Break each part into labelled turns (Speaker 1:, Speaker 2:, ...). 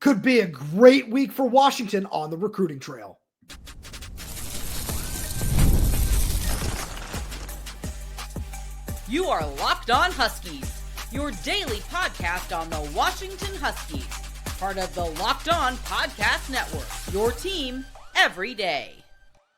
Speaker 1: could be a great week for Washington on the recruiting trail.
Speaker 2: You are Locked On Huskies, your daily podcast on the Washington Huskies, part of the Locked On Podcast Network, your team every day.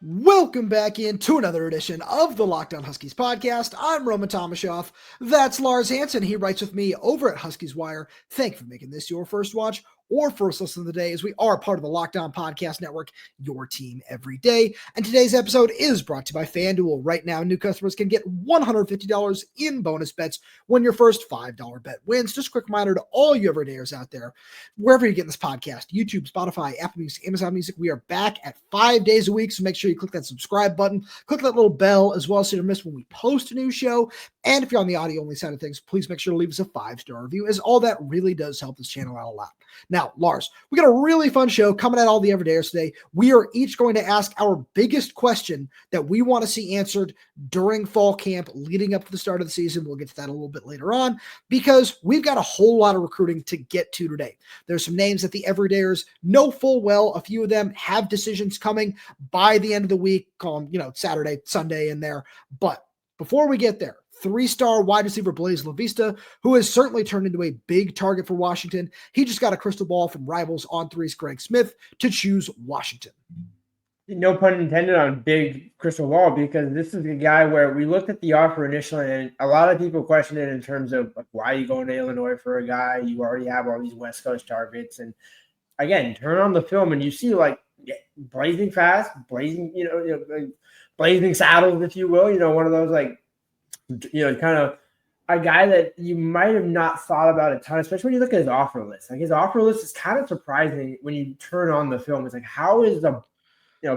Speaker 1: Welcome back into another edition of the Locked On Huskies podcast. I'm Roman Tomashoff. That's Lars Hanson. He writes with me over at Huskies Wire. Thank you for making this your first watch or first listen of the day, as we are part of the Locked On Podcast Network, your team every day. And today's episode is brought to you by FanDuel. Right now, new customers can get $150 in bonus bets when your first $5 bet wins. Just a quick reminder to all you everydayers out there, wherever you get this podcast, YouTube, Spotify, Apple Music, Amazon Music, we are back at 5 days a week. So make sure you click that subscribe button, click that little bell as well so you don't miss when we post a new show. And if you're on the audio only side of things, please make sure to leave us a 5-star review, as all that really does help this channel out a lot. Now, Lars, we got a really fun show coming at all the everydayers today. We are each going to ask our biggest question that we want to see answered during fall camp leading up to the start of the season. We'll get to that a little bit later on because we've got a whole lot of recruiting to get to today. There's some names that the everydayers know full well. A few of them have decisions coming by the end of the week, call them, Saturday, Sunday in there. But before we get there, 3-star wide receiver Blaise La Vista, who has certainly turned into a big target for Washington. He just got a crystal ball from Rivals on 3's Greg Smith to choose Washington.
Speaker 3: No pun intended on big crystal ball, because this is a guy where we looked at the offer initially and a lot of people questioned it in terms of like, why are you going to Illinois for a guy? You already have all these West Coast targets. And again, turn on the film and you see like blazing fast, blazing saddles, if you will, one of those kind of a guy that you might have not thought about a ton, especially when you look at his offer list. Like his offer list is kind of surprising when you turn on the film. It's like, how is a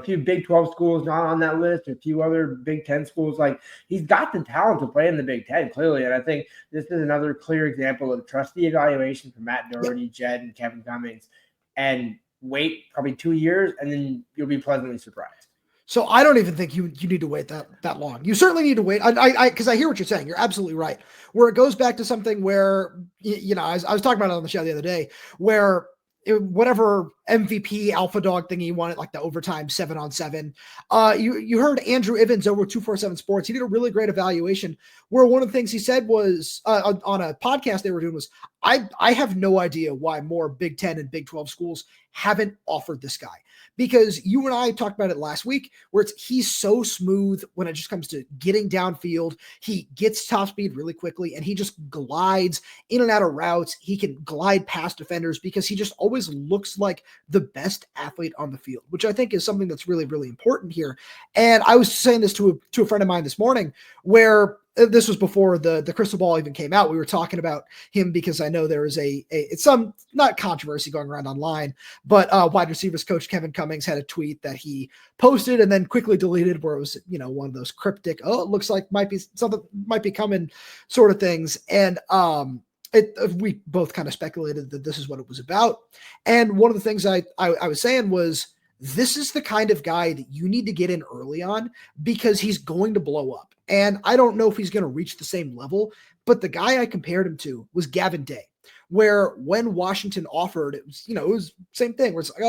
Speaker 3: few Big 12 schools not on that list, or a few other Big 10 schools? Like, he's got the talent to play in the Big 10, clearly. And I think this is another clear example of trust the evaluation from Matt Doherty, Jedd, and Kevin Cummings, and wait probably 2 years, and then you'll be pleasantly surprised.
Speaker 1: So I don't even think you need to wait that long. You certainly need to wait. Because I hear what you're saying. You're absolutely right. Where it goes back to something where, I was talking about it on the show the other day, where whatever MVP alpha dog thing he wanted, like the overtime 7-on-7. You heard Andrew Ivins over 247 Sports. He did a really great evaluation where one of the things he said was on a podcast they were doing was, I have no idea why more Big 10 and Big 12 schools haven't offered this guy. Because you and I talked about it last week, where he's so smooth when it just comes to getting downfield. He gets top speed really quickly, and he just glides in and out of routes. He can glide past defenders because he just always looks like the best athlete on the field, which I think is something that's really, really important here. And I was saying this to a friend of mine this morning, where this was before the crystal ball even came out. We were talking about him because I know there is it's some not controversy going around online, but wide receivers coach Kevin Cummings had a tweet that he posted and then quickly deleted, where it was, one of those cryptic, it looks like something might be coming sort of things. And we both kind of speculated that this is what it was about. And one of the things I was saying was, this is the kind of guy that you need to get in early on, because he's going to blow up. And I don't know if he's going to reach the same level, but the guy I compared him to was Gavin Day, where when Washington offered, it was same thing, where it's like,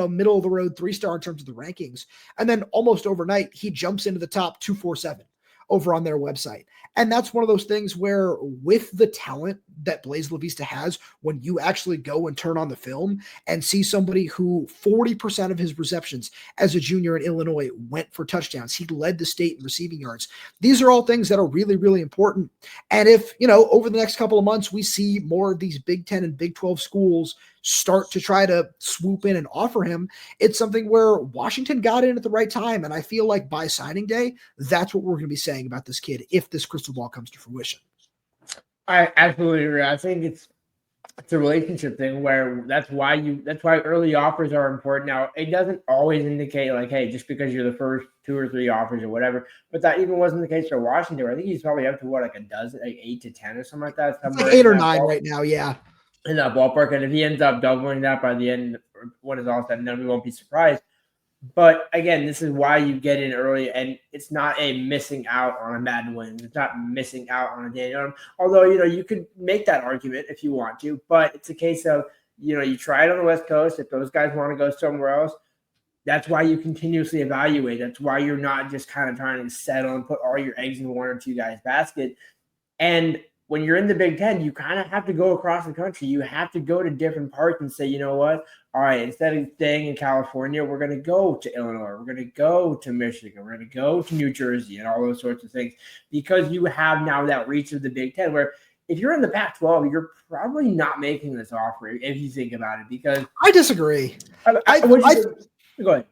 Speaker 1: middle of the road 3-star in terms of the rankings. And then almost overnight, he jumps into the top 247 over on their website. And that's one of those things where, with the talent that Blaise La Vista has, when you actually go and turn on the film and see somebody who 40% of his receptions as a junior in Illinois went for touchdowns, he led the state in receiving yards. These are all things that are really, really important. And if, over the next couple of months, we see more of these Big 10 and Big 12 schools start to try to swoop in and offer him, it's something where Washington got in at the right time. And I feel like by signing day, that's what we're going to be saying about this kid if this crystal ball comes to fruition.
Speaker 3: I absolutely agree. I think it's a relationship thing where that's why early offers are important. Now, it doesn't always indicate like, hey, just because you're the first 2 or 3 offers or whatever, but that even wasn't the case for Washington. I think he's probably up to like a dozen, like 8 to 10 or something like that.
Speaker 1: Like 8 or 9 right now. Yeah.
Speaker 3: In that ballpark. And if he ends up doubling that by the end, when it's all said and done, we won't be surprised. But again, this is why you get in early, and it's not a missing out on a Madden win. It's not missing out on a Daniel. Although, you could make that argument if you want to, but it's a case of You try it on the West Coast. If those guys want to go somewhere else, that's why you continuously evaluate. That's why you're not just kind of trying to settle and put all your eggs in one or two guys' basket. And when you're in the Big Ten, you kind of have to go across the country. You have to go to different parts and say, you know what? All right, instead of staying in California, we're going to go to Illinois. We're going to go to Michigan. We're going to go to New Jersey and all those sorts of things, because you have now that reach of the Big Ten, where if you're in the Pac-12, you're probably not making this offer if you think about it, because
Speaker 1: I disagree.
Speaker 3: go ahead.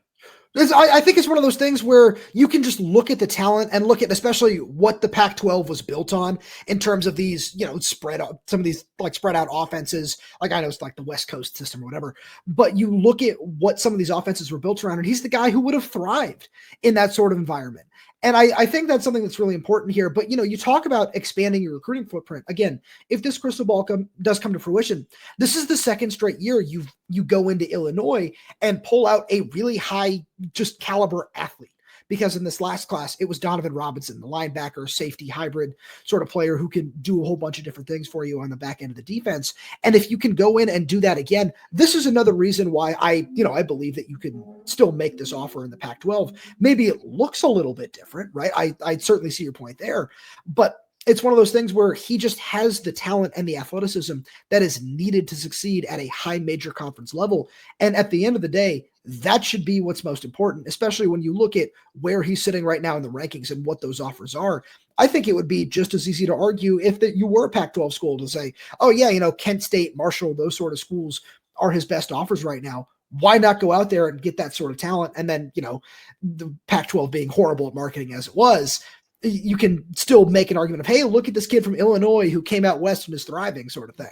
Speaker 1: I think it's one of those things where you can just look at the talent and look at especially what the Pac-12 was built on in terms of these, spread out, some of these like spread out offenses. Like I know it's like the West Coast system or whatever, but you look at what some of these offenses were built around, and he's the guy who would have thrived in that sort of environment. And I think that's something that's really important here. But, you talk about expanding your recruiting footprint. Again, if this crystal ball does come to fruition, this is the second straight year you go into Illinois and pull out a really high just caliber athlete. Because in this last class, it was Donovan Robinson, the linebacker, safety hybrid sort of player who can do a whole bunch of different things for you on the back end of the defense. And if you can go in and do that again, this is another reason why I believe that you can still make this offer in the Pac-12. Maybe it looks a little bit different, right? I certainly see your point there, but it's one of those things where he just has the talent and the athleticism that is needed to succeed at a high major conference level. And at the end of the day, that should be what's most important, especially when you look at where he's sitting right now in the rankings and what those offers are. I think it would be just as easy to argue if you were a Pac-12 school to say, oh yeah, Kent State, Marshall, those sort of schools are his best offers right now. Why not go out there and get that sort of talent? And then, the Pac-12 being horrible at marketing as it was, you can still make an argument of, hey, look at this kid from Illinois who came out west and is thriving, sort of thing.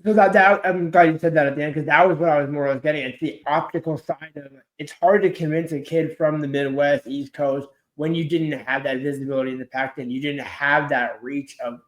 Speaker 3: So that I'm glad you said that at the end, because that was what I was more or less getting. It's the optical side of it. It's hard to convince a kid from the Midwest, East Coast, when you didn't have that visibility in the Pac-10. You didn't have that reach of,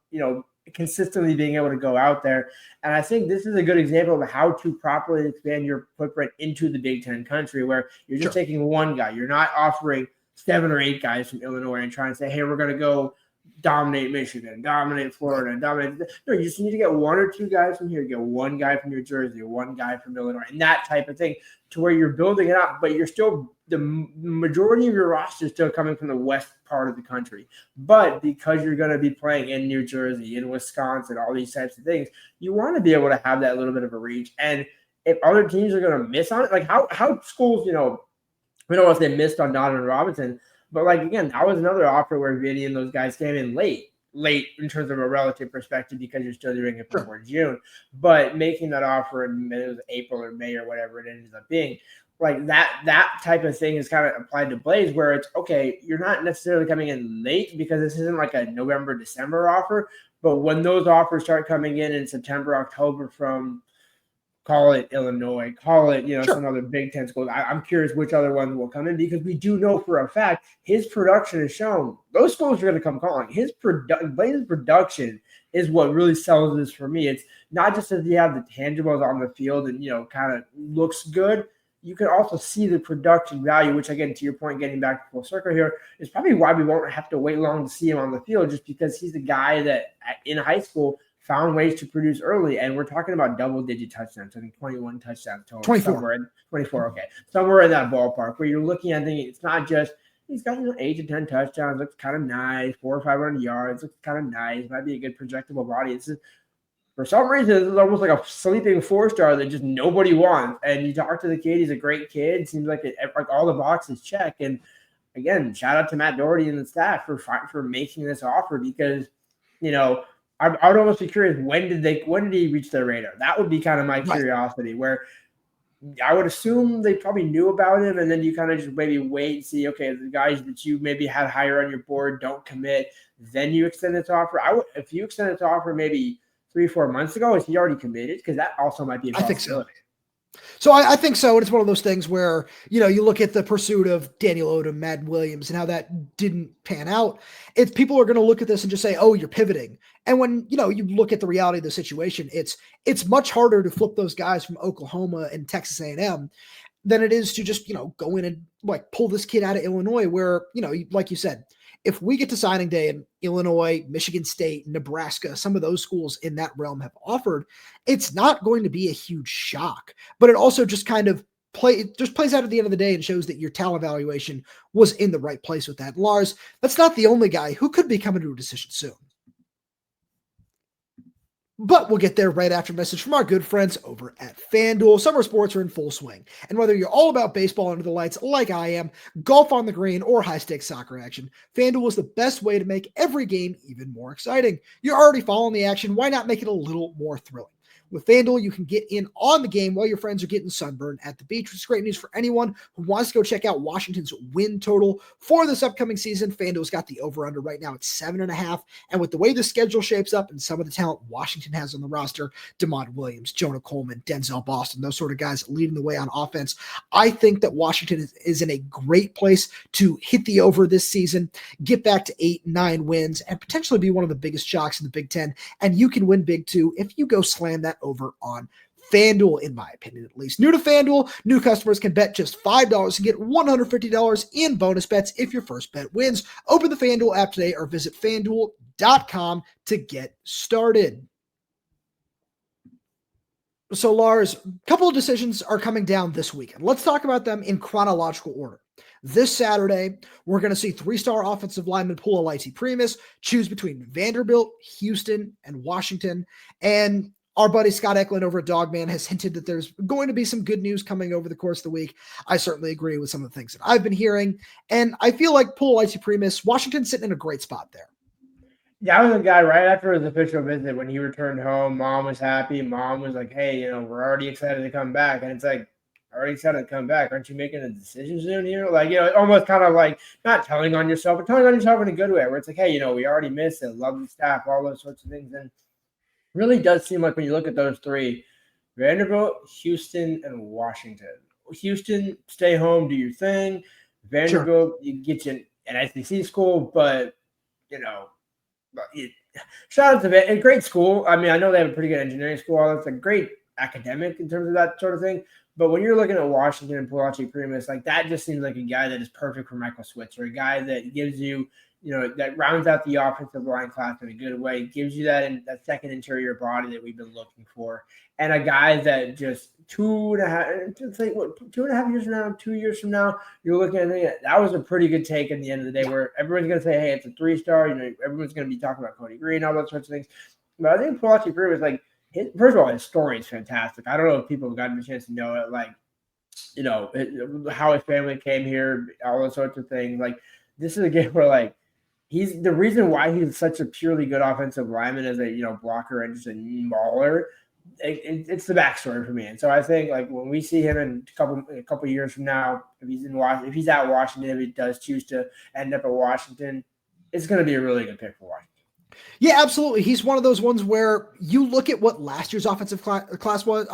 Speaker 3: consistently being able to go out there. And I think this is a good example of how to properly expand your footprint into the Big Ten country, where you're just taking one guy. You're not offering 7 or 8 guys from Illinois and trying to say, hey, we're going to go dominate Michigan, dominate Florida, and dominate. No, you just need to get 1 or 2 guys from here, get 1 guy from New Jersey, 1 guy from Illinois, and that type of thing, to where you're building it up, but you're still, the majority of your roster is still coming from the west part of the country. But because you're going to be playing in New Jersey, in Wisconsin, all these types of things, you want to be able to have that little bit of a reach. And if other teams are going to miss on it, like how schools, we don't know if they missed on Donovan Robinson, but like, again, that was another offer where Vinny and those guys came in late in terms of a relative perspective, because you're still doing it before June. But making that offer in it was April or May or whatever it ended up being, like that type of thing is kind of applied to Blaise, where it's okay, you're not necessarily coming in late because this isn't like a November, December offer. But when those offers start coming in September, October from, call it Illinois, call it, some other Big Ten schools. I'm curious which other ones will come in, because we do know for a fact his production has shown those schools are going to come calling. Blaise's production is what really sells this for me. It's not just that you have the tangibles on the field and, kind of looks good. You can also see the production value, which, again, to your point, getting back to full circle here, is probably why we won't have to wait long to see him on the field, just because he's the guy that in high school found ways to produce early. And we're talking about double-digit touchdowns. I think 21 touchdowns total. 24, okay. Somewhere in that ballpark, where you're looking at thinking it's not just he's got 8 to 10 touchdowns, looks kind of nice, 400 or 500 yards, looks kind of nice, might be a good projectable body. It's just, for some reason, it's almost like a sleeping 4-star that just nobody wants. And you talk to the kid, he's a great kid. Seems like all the boxes check. And again, shout out to Matt Doherty and the staff for making this offer, because, I would almost be curious, when did he reach their radar? That would be kind of my curiosity, where I would assume they probably knew about him, and then you kind of just maybe wait and see, okay, the guys that you maybe had higher on your board don't commit, then you extend this offer. If you extend this offer maybe 3-4 months ago, is he already committed? Because that also might be a possibility.
Speaker 1: I think so. So I think so. And it's one of those things where, you look at the pursuit of Daniel Odom, Madden Williams, and how that didn't pan out. It's people are going to look at this and just say, oh, you're pivoting. And when, you look at the reality of the situation, it's much harder to flip those guys from Oklahoma and Texas A&M than it is to just, go in and like pull this kid out of Illinois, where, like you said, if we get to signing day and Illinois, Michigan State, Nebraska, some of those schools in that realm have offered, it's not going to be a huge shock, but it also just kind of plays out at the end of the day and shows that your talent evaluation was in the right place with that. Lars, that's not the only guy who could be coming to a decision soon. But we'll get there right after a message from our good friends over at FanDuel. Summer sports are in full swing. And whether you're all about baseball under the lights like I am, golf on the green, or high-stakes soccer action, FanDuel is the best way to make every game even more exciting. You're already following the action. Why not make it a little more thrilling? With FanDuel, you can get in on the game while your friends are getting sunburned at the beach, which is great news for anyone who wants to go check out Washington's win total for this upcoming season. FanDuel's got the over-under right now at 7.5, and with the way the schedule shapes up and some of the talent Washington has on the roster, DeMond Williams, Jonah Coleman, Denzel Boston, those sort of guys leading the way on offense, I think that Washington is in a great place to hit the over this season, get back to 8-9 wins, and potentially be one of the biggest shocks in the Big Ten, and you can win big too if you go slam that over on FanDuel, in my opinion, at least. New to FanDuel, new customers can bet just $5 and get $150 in bonus bets if your first bet wins. Open the FanDuel app today or visit FanDuel.com to get started. So, Lars, a couple of decisions are coming down this weekend. Let's talk about them in chronological order. This Saturday, we're going to see three-star offensive lineman Pulelei'ite Primus choose between Vanderbilt, Houston, and Washington. And our buddy Scott Eklund over at Dogman has hinted that there's going to be some good news coming over the course of the week. I certainly agree with some of the things that I've been hearing. And I feel like Pulelei'ite Primus, Washington's sitting in a great spot there.
Speaker 3: That was a guy right after his official visit when he returned home. Mom was happy. Mom was like, hey, we're already excited to come back. And it's like, already excited to come back. Aren't you making a decision soon here? Like, almost kind of like not telling on yourself, but telling on yourself in a good way where it's like, hey, we already missed it. Love the staff, all those sorts of things. And really does seem like when you look at those three, Vanderbilt, Houston, and Washington. Houston, stay home, do your thing. Vanderbilt, sure, you get you an SEC school, but, shout out to a great school. I mean, I know they have a pretty good engineering school. It's a great academic in terms of that sort of thing. But when you're looking at Washington and Pulelei'ite Primus, like that just seems like a guy that is perfect for Michael Switzer, a guy that gives you, that rounds out the offensive line class in a good way, gives you that second interior body that we've been looking for, and a guy that just 2.5 years from now, 2 years from now, you're looking at it, that was a pretty good take at the end of the day where everyone's going to say, hey, it's a 3-star, everyone's going to be talking about Cody Green, all those sorts of things. But I think Pulelei'ite Primus, like, first of all, his story is fantastic. I don't know if people have gotten a chance to know it, like, how his family came here, all those sorts of things. Like, this is a game where, like, he's the reason why he's such a purely good offensive lineman as a blocker and just a mauler. It's the backstory for me, and so I think like when we see him in a couple years from now, if he's at Washington, if he does choose to end up at Washington, it's going to be a really good pick for Washington.
Speaker 1: Yeah, absolutely. He's one of those ones where you look at what last year's offensive line class was,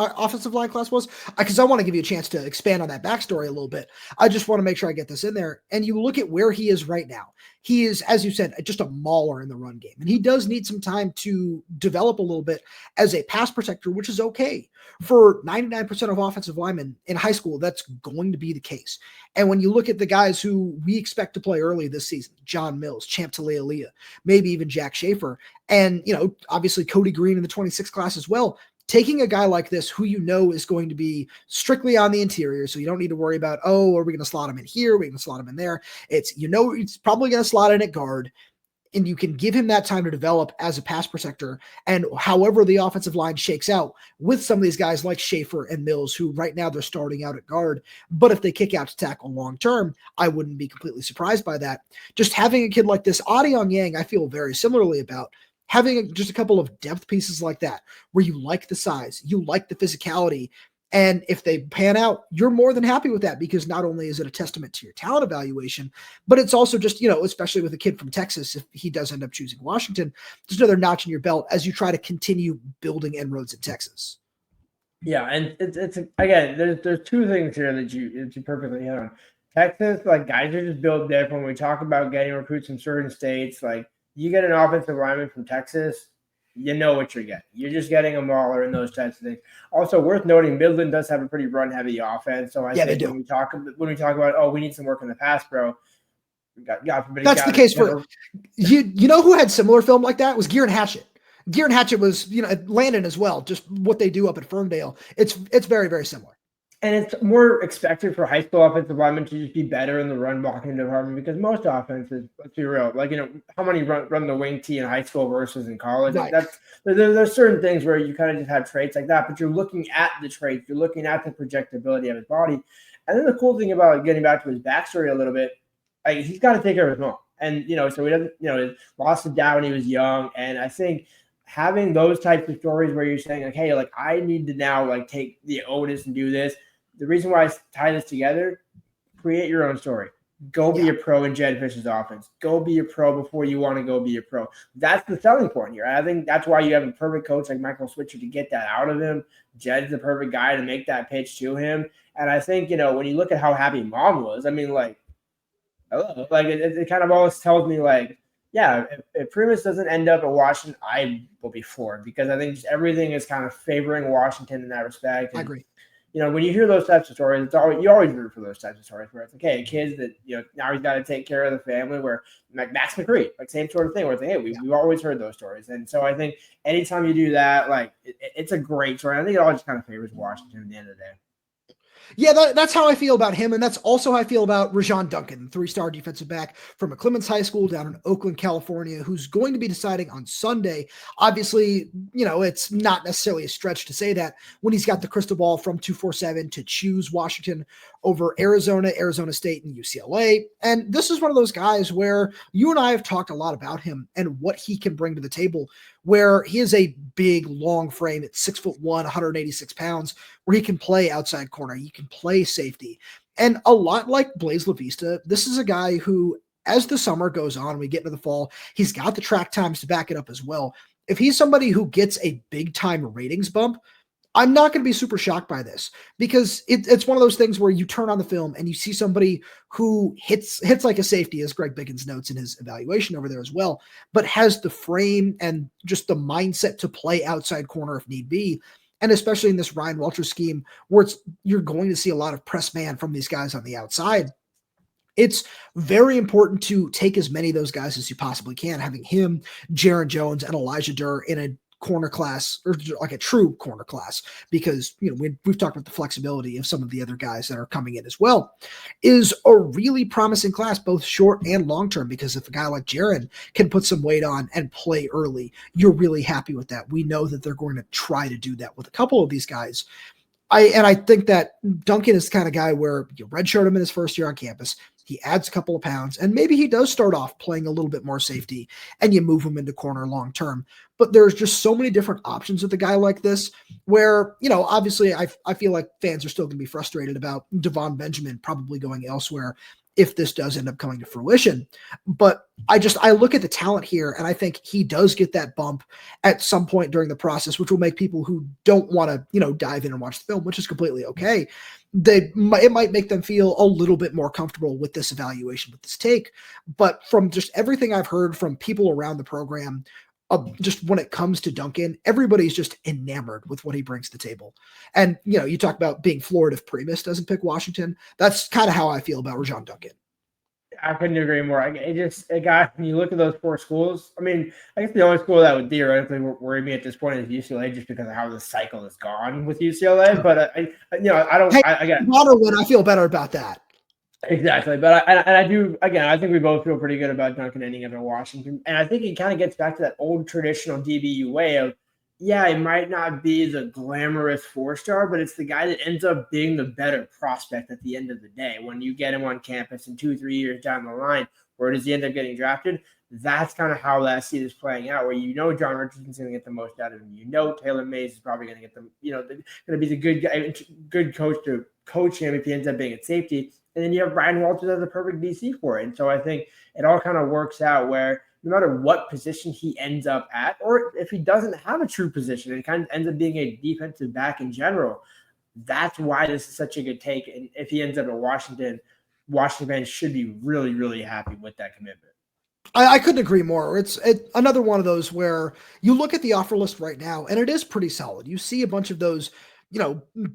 Speaker 1: because I want to give you a chance to expand on that backstory a little bit. I just want to make sure I get this in there. And you look at where he is right now. He is, as you said, just a mauler in the run game. And he does need some time to develop a little bit as a pass protector, which is okay. For 99% of offensive linemen in high school, that's going to be the case. And when you look at the guys who we expect to play early this season, John Mills, Champ Taulealea, maybe even Jack Schaefer, and, obviously Cody Green in the 26 class as well, taking a guy like this who is going to be strictly on the interior, so you don't need to worry about, are we going to slot him in here? Are we going to slot him in there? It's, it's probably going to slot in at guard, and you can give him that time to develop as a pass protector. And however the offensive line shakes out with some of these guys like Schaefer and Mills, who right now they're starting out at guard, but if they kick out to tackle long-term, I wouldn't be completely surprised by that. Just having a kid like this, Adiong Yang, I feel very similarly about. Having just a couple of depth pieces like that, where you like the size, you like the physicality, and if they pan out, you're more than happy with that, because not only is it a testament to your talent evaluation, but it's also just, especially with a kid from Texas, if he does end up choosing Washington, just another notch in your belt as you try to continue building inroads in Texas.
Speaker 3: Yeah, and it's again, there's two things here that you perfectly hit on. Texas, like, guys are just built different. When we talk about getting recruits from certain states, like, you get an offensive lineman from Texas, you know what you're getting. You're just getting a mauler and those types of things. Also, worth noting, Midland does have a pretty run-heavy offense. So I think when we talk about, we need some work in the pass pro, God forbid.
Speaker 1: That's the case for you know who had similar film like that was Gear and Hatchet. Gear and Hatchet was, Landon as well. Just what they do up at Ferndale. It's very, very similar.
Speaker 3: And it's more expected for high school offensive linemen to just be better in the run blocking department because most offenses, let's be real, how many run the wing T in high school versus in college?
Speaker 1: Right.
Speaker 3: There's certain things where you kind of just have traits like that, but you're looking at the traits, you're looking at the projectability of his body. And then the cool thing about getting back to his backstory a little bit, he's got to take care of his mom. And, so he doesn't, lost his dad when he was young. And I think having those types of stories where you're saying, like, hey, like, I need to now, like, take the onus and do this. The reason why I tie this together, create your own story. Go be a pro in Jedd Fisch's offense. Go be a pro before you want to go be a pro. That's the selling point here. I think that's why you have a perfect coach like Michael Switzer to get that out of him. Jedd's the perfect guy to make that pitch to him. And I think, when you look at how happy mom was, I mean, like, hello. Like, it kind of always tells me, like, yeah, if Primus doesn't end up at Washington, I will be floored because I think just everything is kind of favoring Washington in that respect. And,
Speaker 1: I agree.
Speaker 3: When you hear those types of stories, you always root for those types of stories where it's like, hey, kids that, now he's got to take care of the family, where like Max McCree, like same sort of thing where it's like, hey, we've always heard those stories. And so I think anytime you do that, like it's a great story. I think it all just kind of favors Washington at the end of the day.
Speaker 1: Yeah, that's how I feel about him. And that's also how I feel about Rahsjon Duncan, 3-star defensive back from McClemens High School down in Oakland, California, who's going to be deciding on Sunday. Obviously, it's not necessarily a stretch to say that when he's got the crystal ball from 247 to choose Washington over Arizona, Arizona State, and UCLA. And this is one of those guys where you and I have talked a lot about him and what he can bring to the table, where he is a big, long frame at 6'1", 186 pounds, where he can play outside corner. He can play safety. And a lot like Blaise La Vista, this is a guy who, as the summer goes on, we get into the fall, he's got the track times to back it up as well. If he's somebody who gets a big time ratings bump, I'm not going to be super shocked by this because it's one of those things where you turn on the film and you see somebody who hits like a safety, as Greg Biggins notes in his evaluation over there as well, but has the frame and just the mindset to play outside corner if need be. And especially in this Ryan Welcher scheme where you're going to see a lot of press man from these guys on the outside. It's very important to take as many of those guys as you possibly can, having him, Jaron Jones, and Elijah Durr in a corner class, or like a true corner class, because we've talked about the flexibility of some of the other guys that are coming in as well, is a really promising class, both short and long term, because if a guy like Jaron can put some weight on and play early, you're really happy with that. We know that they're going to try to do that with a couple of these guys. I think that Duncan is the kind of guy where you redshirt him in his first year on campus, he adds a couple of pounds, and maybe he does start off playing a little bit more safety and you move him into corner long term. But there's just so many different options with a guy like this where, obviously I feel like fans are still going to be frustrated about Devon Benjamin probably going elsewhere if this does end up coming to fruition. But I look at the talent here and I think he does get that bump at some point during the process, which will make people who don't want to, dive in and watch the film, which is completely okay. It might make them feel a little bit more comfortable with this evaluation, with this take. But from just everything I've heard from people around the program, just when it comes to Duncan, everybody's just enamored with what he brings to the table. And, you talk about being floored if Primus doesn't pick Washington. That's kind of how I feel about Rahsjon Duncan.
Speaker 3: I couldn't agree more. When you look at those 4 schools, I mean, I guess the only school that would theoretically worry me at this point is UCLA, just because of how the cycle has gone with UCLA. But
Speaker 1: I feel better about that.
Speaker 3: Exactly. But I do, again, I think we both feel pretty good about Duncan ending up in Washington. And I think it kind of gets back to that old traditional DBU way of, yeah, it might not be the glamorous 4-star, but it's the guy that ends up being the better prospect at the end of the day. When you get him on campus in 2-3 years down the line, where does he end up getting drafted? That's kind of how I see this playing out, where John Richardson's going to get the most out of him. Taylor Mays is probably going to get them, going to be the good coach to coach him if he ends up being at safety. And then you have Brian Walters as a perfect DC for it. And so I think it all kind of works out where no matter what position he ends up at, or if he doesn't have a true position and it kind of ends up being a defensive back in general, that's why this is such a good take. And if he ends up at Washington fans should be really, really happy with that commitment.
Speaker 1: I couldn't agree more. It's another one of those where you look at the offer list right now, and it is pretty solid. You see a bunch of those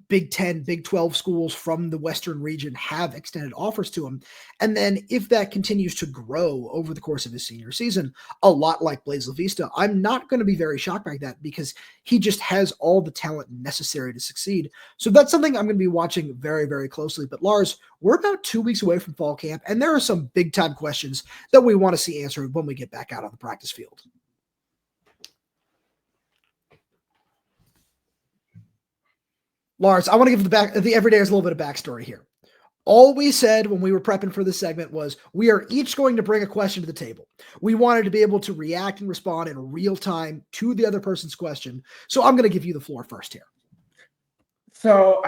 Speaker 1: Big 10, Big 12 schools from the Western region have extended offers to him. And then if that continues to grow over the course of his senior season, a lot like Blaise La Vista, I'm not going to be very shocked by that because he just has all the talent necessary to succeed. So that's something I'm going to be watching very, very closely. But Lars, we're about 2 weeks away from fall camp, and there are some big time questions that we want to see answered when we get back out on the practice field. Lars, I want to give the everydayers a little bit of backstory here. All we said when we were prepping for this segment was we are each going to bring a question to the table. We wanted to be able to react and respond in real time to the other person's question. So I'm going to give you the floor first here.
Speaker 3: So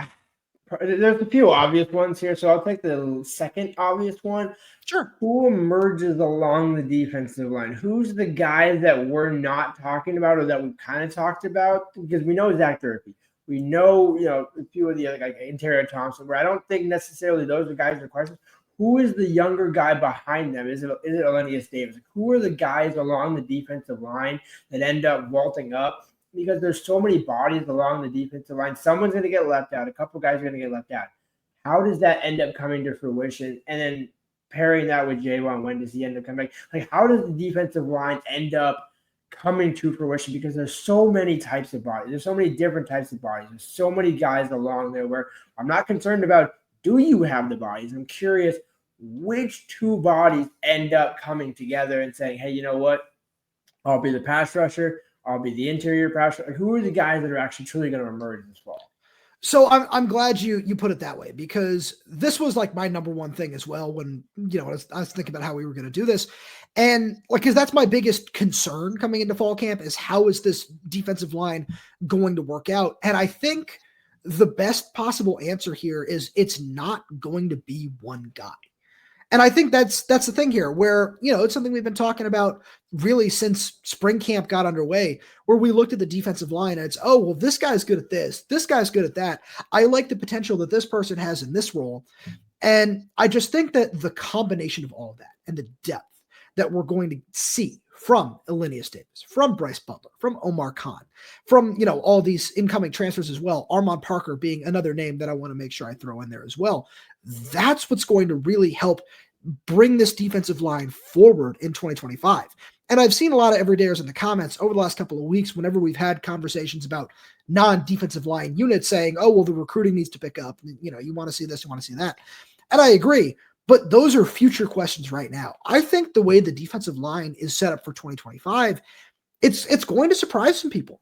Speaker 3: there's a few obvious ones here. So I'll take the second obvious one.
Speaker 1: Sure.
Speaker 3: Who emerges along the defensive line? Who's the guys that we're not talking about or that we've kind of talked about? Because we know Zach Durkee. We know, a few of the other guys, like Interior Thompson, where I don't think necessarily those are guys that are questions. Who is the younger guy behind them? Is it Elinneus Davis? Who are the guys along the defensive line that end up vaulting up? Because there's so many bodies along the defensive line. Someone's going to get left out. A couple guys are going to get left out. How does that end up coming to fruition? And then pairing that with Javon, when does he end up coming back? Like, how does the defensive line end up coming to fruition? Because there's so many types of bodies. There's so many different types of bodies. There's so many guys along there where I'm not concerned about, do you have the bodies? I'm curious which two bodies end up coming together and saying, hey, you know what? I'll be the pass rusher. I'll be the interior pass rusher. Who are the guys that are actually truly going to emerge this fall?
Speaker 1: So I'm glad you put it that way, because this was like my number one thing as well when, I was thinking about how we were going to do this. And because that's my biggest concern coming into fall camp is how is this defensive line going to work out? And I think the best possible answer here is it's not going to be one guy. And I think that's the thing here where, it's something we've been talking about really since spring camp got underway, where we looked at the defensive line and it's, oh, well, this guy's good at this. This guy's good at that. I like the potential that this person has in this role. And I just think that the combination of all of that and the depth that we're going to see from Elinneus Davis, from Bryce Butler, from Omar Khan, from, all these incoming transfers as well, Armon Parker being another name that I want to make sure I throw in there as well. That's what's going to really help bring this defensive line forward in 2025. And I've seen a lot of everydayers in the comments over the last couple of weeks, whenever we've had conversations about non-defensive line units saying, oh, well, the recruiting needs to pick up. You want to see this, you want to see that. And I agree, but those are future questions right now. I think the way the defensive line is set up for 2025, it's going to surprise some people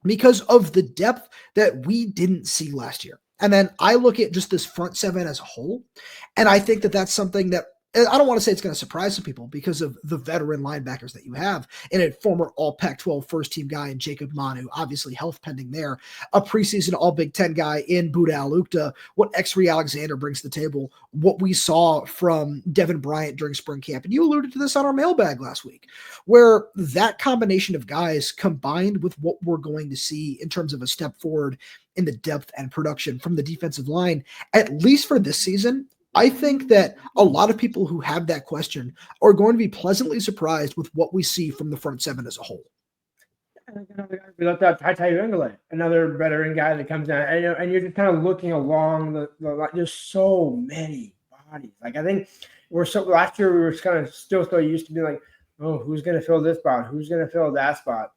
Speaker 1: because of the depth that we didn't see last year. And then I look at just this front seven as a whole, and I think that that's something that I don't want to say it's going to surprise some people because of the veteran linebackers that you have, and a former all Pac-12 first team guy in Jacob Manu, obviously health pending there, a preseason all Big Ten guy in Buda Alukta, what X-Ray Alexander brings to the table, what we saw from Devin Bryant during spring camp. And you alluded to this on our mailbag last week, where that combination of guys combined with what we're going to see in terms of a step forward in the depth and production from the defensive line, at least for this season, I think that a lot of people who have that question are going to be pleasantly surprised with what we see from the front seven as a whole.
Speaker 3: We left out Ta'ita'i Uiagalelei, another veteran guy that comes down, and you're just kind of looking along the line. There's so many bodies. Like, I think last year we were kind of still so used to be like, oh, who's going to fill this spot? Who's going to fill that spot?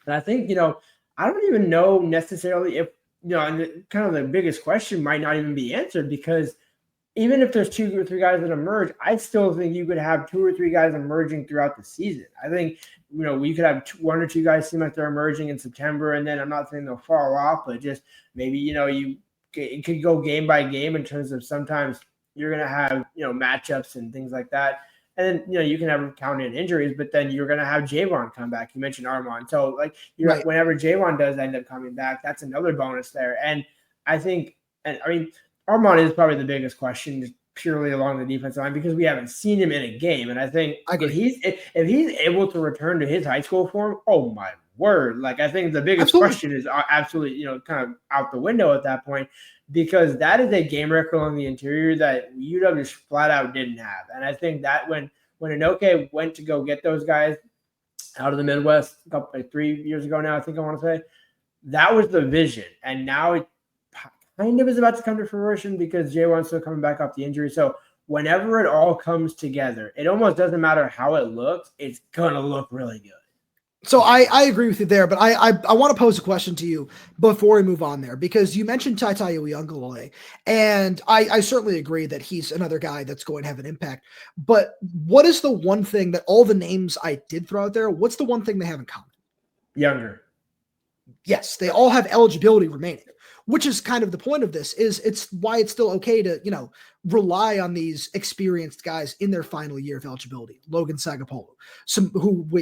Speaker 3: And I think, I don't even know necessarily if, and kind of the biggest question might not even be answered, because even if there's 2 or 3 guys that emerge, I still think you could have 2 or 3 guys emerging throughout the season. I think, we could have 1 or 2 guys seem like they're emerging in September, and then I'm not saying they'll fall off, but just maybe, it could go game by game in terms of sometimes you're going to have, matchups and things like that. And then, you can have counted injuries, but then you're going to have Javon come back. You mentioned Armon. So, right. Whenever Javon does end up coming back, that's another bonus there. And I think, Armon is probably the biggest question, just purely along the defensive line, because we haven't seen him in a game. And I think if he's able to return to his high school form, oh my word! Like, I think the biggest question is absolutely, kind of out the window at that point, because that is a game record on the interior that UW just flat out didn't have. And I think that when Inoke went to go get those guys out of the Midwest 3 years ago now, I think I want to say, that was the vision. And now it kind of is about to come to fruition because J1's still coming back off the injury. So whenever it all comes together, it almost doesn't matter how it looks. It's going to look really good.
Speaker 1: So I agree with you there, but I want to pose a question to you before we move on there, because you mentioned Ta'ita'i Uiagalelei, and I certainly agree that he's another guy that's going to have an impact. But what is the one thing that all the names I did throw out there, what's the one thing they have in common?
Speaker 3: Younger.
Speaker 1: Yes, they all have eligibility remaining, which is kind of the point of this. Is it's why it's still okay to, rely on these experienced guys in their final year of eligibility. Logan Sagapolu,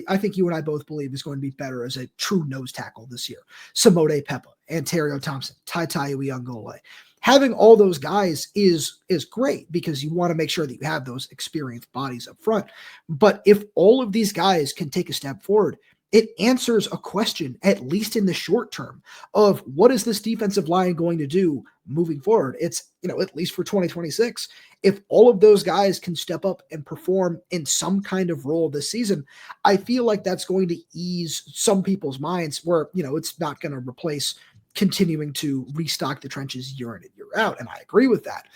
Speaker 1: I think you and I both believe is going to be better as a true nose tackle this year. Samode Pepa, Antario Thompson, Ta'ita'i Uiagalelei. Having all those guys is great because you want to make sure that you have those experienced bodies up front. But if all of these guys can take a step forward, it answers a question, at least in the short term, of what is this defensive line going to do moving forward? It's, at least for 2026, if all of those guys can step up and perform in some kind of role this season, I feel like that's going to ease some people's minds where, it's not going to replace continuing to restock the trenches year in and year out. And I agree with that.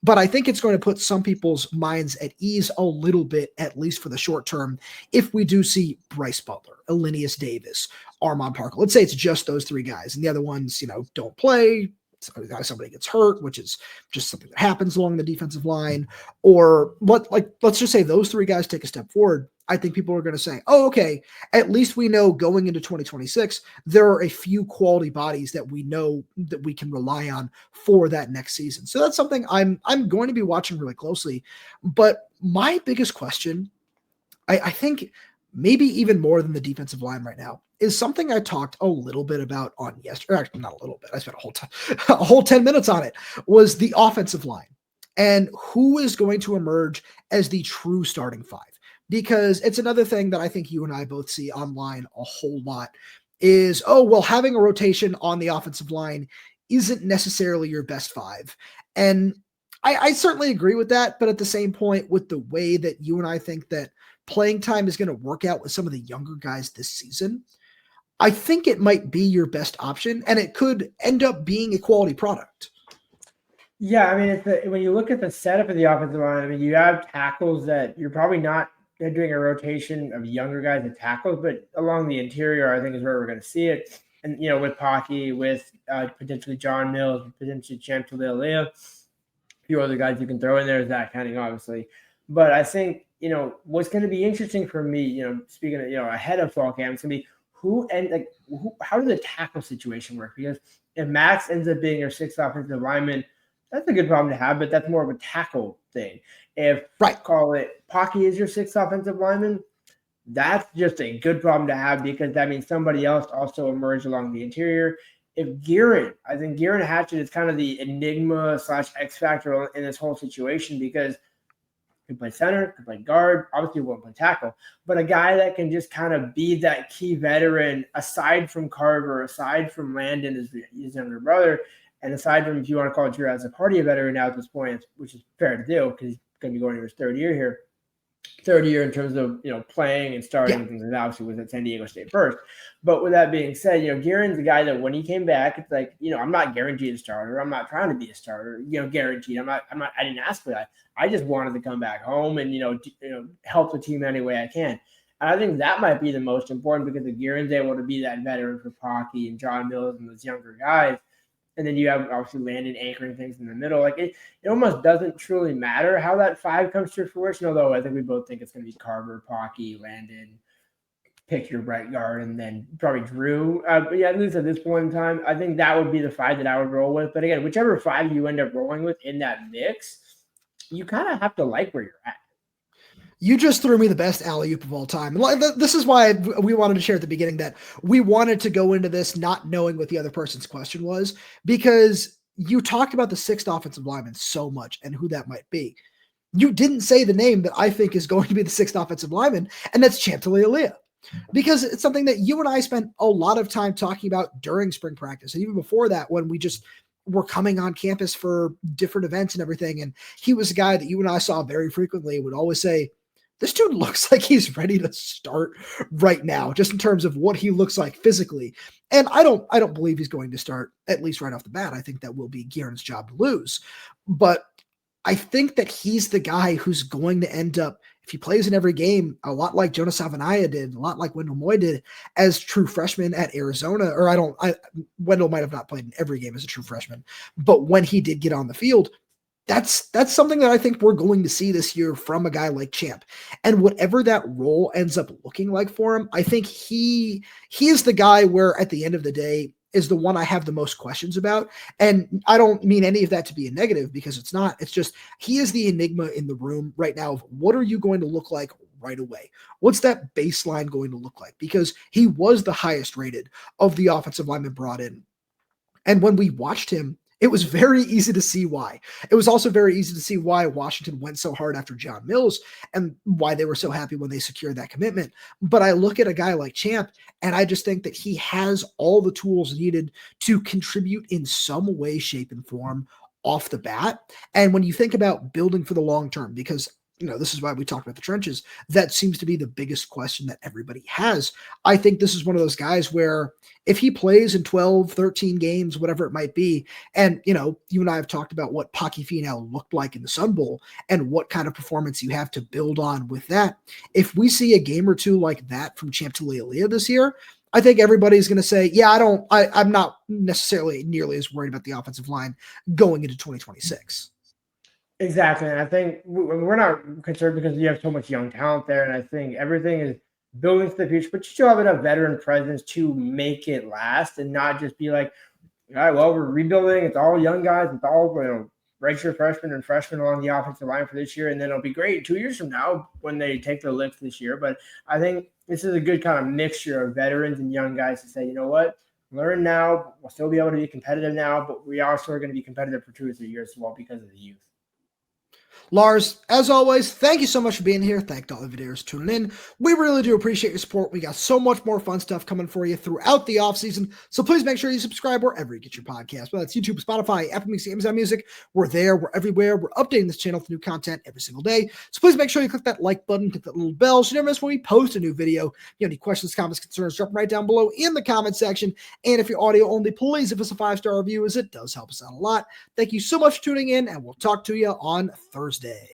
Speaker 1: But I think it's going to put some people's minds at ease a little bit, at least for the short term, if we do see Bryce Butler, Elinneus Davis, Armon Parker. Let's say it's just those three guys, and the other ones, don't play. Somebody gets hurt, which is just something that happens along the defensive line. Or let's just say those three guys take a step forward. I think people are going to say, oh, okay, at least we know going into 2026, there are a few quality bodies that we know that we can rely on for that next season. So that's something I'm going to be watching really closely. But my biggest question, I think maybe even more than the defensive line right now, is something I talked a little bit about on yesterday. Actually, not a little bit. I spent a whole 10 minutes on it, was the offensive line and who is going to emerge as the true starting five. Because it's another thing that I think you and I both see online a whole lot is, having a rotation on the offensive line isn't necessarily your best five. And I certainly agree with that. But at the same point, with the way that you and I think that playing time is going to work out with some of the younger guys this season, I think it might be your best option, and it could end up being a quality product.
Speaker 3: Yeah, I mean, when you look at the setup of the offensive line, I mean, you have tackles that you're probably not doing a rotation of younger guys at tackles, but along the interior, I think is where we're going to see it. And, with Paki, with potentially John Mills, potentially Champ Taulealea, a few other guys you can throw in there, Zach Henning, obviously. But I think, what's going to be interesting for me, speaking of, ahead of fall camp, it's going to be how does the tackle situation work? Because if Max ends up being your sixth offensive lineman, that's a good problem to have, but that's more of a tackle thing. If call it Paki is your sixth offensive lineman, that's just a good problem to have because that means somebody else also emerged along the interior. If I think Garen Hatchett is kind of the enigma / X factor in this whole situation because he can play center, can play guard, obviously won't play tackle, but a guy that can just kind of be that key veteran aside from Carver, aside from Landon, his younger brother, and aside from, if you want to call it as a party a veteran now at this point, which is fair to do because he's going to be going into his third year here. Third year in terms of, playing and starting and things like that. Obviously was at San Diego State first. But with that being said, Garen's a guy that when he came back, it's like, I'm not guaranteed a starter. I'm not trying to be a starter, guaranteed. I didn't ask for that. I just wanted to come back home and, help the team any way I can. And I think that might be the most important because if Garen's able to be that veteran for Paki and John Mills and those younger guys, and then you have obviously Landon anchoring things in the middle. Like it almost doesn't truly matter how that five comes to fruition, although I think we both think it's going to be Carver, Paki, Landon, pick your right guard, and then probably Drew. But yeah, at least at this point in time, I think that would be the five that I would roll with. But again, whichever five you end up rolling with in that mix, you kind of have to like where you're at.
Speaker 1: You just threw me the best alley-oop of all time. This is why we wanted to share at the beginning that we wanted to go into this not knowing what the other person's question was, because you talked about the sixth offensive lineman so much and who that might be. You didn't say the name that I think is going to be the sixth offensive lineman, and that's Champ Taulealea, because it's something that you and I spent a lot of time talking about during spring practice, and even before that when we just were coming on campus for different events and everything. And he was a guy that you and I saw very frequently, would always say, this dude looks like he's ready to start right now, just in terms of what he looks like physically. And I don't believe he's going to start, at least right off the bat. I think that will be Guerin's job to lose. But I think that he's the guy who's going to end up, if he plays in every game, a lot like Jonas Savanaia did, a lot like Wendell Moy did as true freshman at Arizona. Or Wendell might have not played in every game as a true freshman, but when he did get on the field, that's something that I think we're going to see this year from a guy like Champ. And whatever that role ends up looking like for him, I think he is the guy where at the end of the day is the one I have the most questions about. And I don't mean any of that to be a negative, because it's not. It's just he is the enigma in the room right now of what are you going to look like right away? What's that baseline going to look like? Because he was the highest rated of the offensive linemen brought in. And when we watched him, it was very easy to see why. It was also very easy to see why Washington went so hard after John Mills and why they were so happy when they secured that commitment. But I look at a guy like Champ, and I just think that he has all the tools needed to contribute in some way, shape, and form off the bat. And when you think about building for the long term, because this is why we talked about the trenches. That seems to be the biggest question that everybody has. I think this is one of those guys where if he plays in 12, 13 games, whatever it might be, and, you and I have talked about what Paki Finau looked like in the Sun Bowl and what kind of performance you have to build on with that. If we see a game or two like that from Champ Taulealea this year, I think everybody's going to say, yeah, I'm not necessarily nearly as worried about the offensive line going into 2026.
Speaker 3: Exactly. And I think we're not concerned because you have so much young talent there. And I think everything is building for the future, but you still have enough veteran presence to make it last and not just be like, all right, well, we're rebuilding. It's all young guys. It's all, redshirt freshmen and freshmen along the offensive line for this year. And then it'll be great 2 years from now when they take the lift this year. But I think this is a good kind of mixture of veterans and young guys to say, you know what, learn now. We'll still be able to be competitive now, but we also are going to be competitive for 2 or 3 years as well because of the youth.
Speaker 1: Lars, as always, thank you so much for being here. Thank all the viewers tuning in. We really do appreciate your support. We got so much more fun stuff coming for you throughout the offseason. So please make sure you subscribe wherever you get your podcast, whether it's YouTube, Spotify, Apple Music, Amazon Music. We're there. We're everywhere. We're updating this channel with new content every single day. So please make sure you click that like button, click that little bell so you never miss when we post a new video. If you have any questions, comments, concerns, drop them right down below in the comment section. And if you're audio only, please give us a 5-star review, as it does help us out a lot. Thank you so much for tuning in, and we'll talk to you on Thursday.